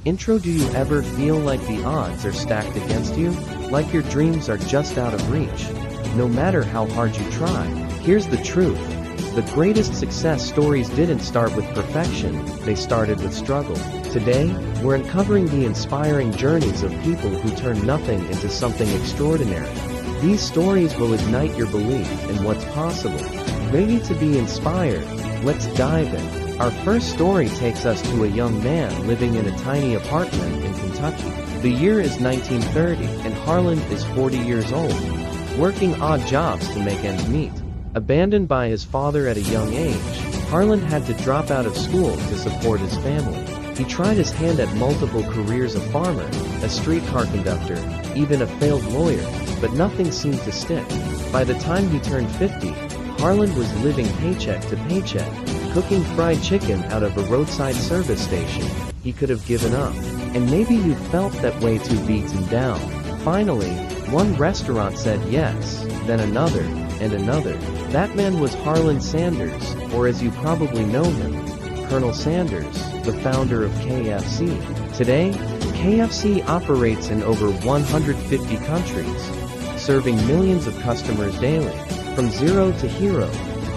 Intro. Do you ever feel like the odds are stacked against you? Like your dreams are just out of reach? No matter how hard you try. Here's the truth. The greatest success stories didn't start with perfection, they started with struggle. Today, we're uncovering the inspiring journeys of people who turn nothing into something extraordinary. These stories will ignite your belief in what's possible. Ready to be inspired? Let's dive in. Our first story takes us to a young man living in a tiny apartment in Kentucky. The year is 1930, and Harland is 40 years old, working odd jobs to make ends meet. Abandoned by his father at a young age, Harland had to drop out of school to support his family. He tried his hand at multiple careers: a farmer, a streetcar conductor, even a failed lawyer, but nothing seemed to stick. By the time he turned 50, Harland was living paycheck to paycheck, cooking fried chicken out of a roadside service station. He could have given up. And maybe you felt that way too, beaten down. Finally, one restaurant said yes, then another, and another. That man was Harland Sanders, or as you probably know him, Colonel Sanders, the founder of KFC. Today, KFC operates in over 150 countries, serving millions of customers daily. From zero to hero,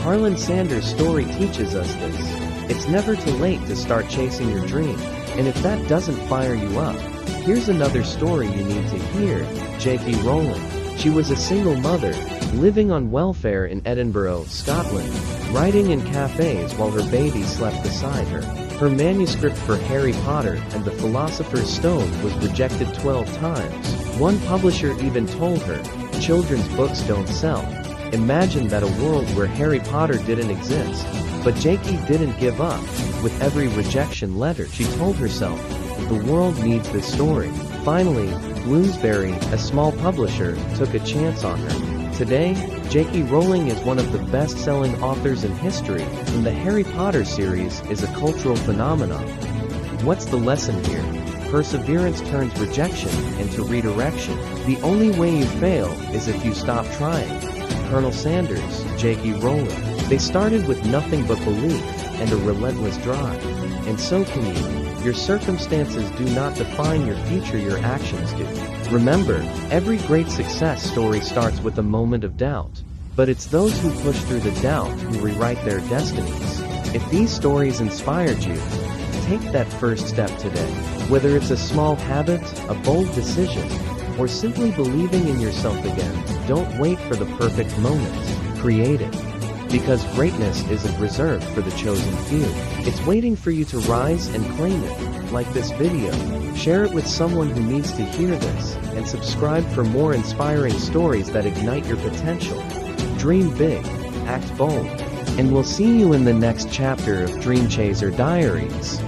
Harland Sanders' story teaches us this. It's never too late to start chasing your dream. And if that doesn't fire you up, here's another story you need to hear. J.K. Rowling. She was a single mother, living on welfare in Edinburgh, Scotland, writing in cafes while her baby slept beside her. Her manuscript for Harry Potter and the Philosopher's Stone was rejected 12 times. One publisher even told her, "Children's books don't sell." Imagine that, a world where Harry Potter didn't exist. But J.K. didn't give up. With every rejection letter, she told herself, the world needs this story. Finally, Bloomsbury, a small publisher, took a chance on her. Today, J.K. Rowling is one of the best-selling authors in history, and the Harry Potter series is a cultural phenomenon. What's the lesson here? Perseverance turns rejection into redirection. The only way you fail is if you stop trying. Colonel Sanders, J.K. Rowling. They started with nothing but belief and a relentless drive. And so can you. Your circumstances do not define your future, your actions do. Remember, every great success story starts with a moment of doubt. But it's those who push through the doubt who rewrite their destinies. If these stories inspired you, take that first step today. Whether it's a small habit, a bold decision, or simply believing in yourself again, don't wait for the perfect moment. Create it. Because greatness isn't reserved for the chosen few. It's waiting for you to rise and claim it. Like this video, share it with someone who needs to hear this, and subscribe for more inspiring stories that ignite your potential. Dream big, act bold, and we'll see you in the next chapter of Dream Chaser Diaries.